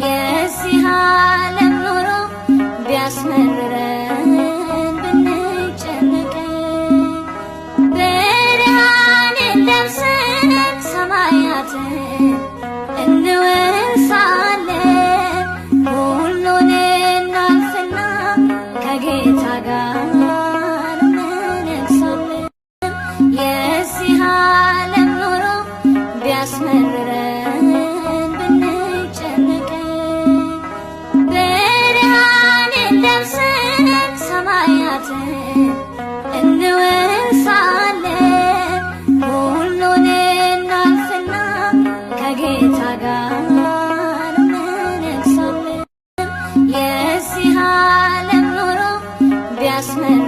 የዚህ ዓለም ኑሮ ቢያስመርረን ብንጨነቅ ብርሃንን ለብሰን ሰማያትን እንወርሳለን። ሁሉን እናልፍና ከጌታ ጋር እንነግሳለን። የዚህ ዓለም ኑሮ ቢያስመርረን ብንጨነቅ ብርሃንን ለብሰን ሰማያትን እንወርሳለን። ሁሉን እናልፍና ከጌታ ጋር እንነግሳለን። የዚህ ዓለም ኑሮ ቢያስመርረን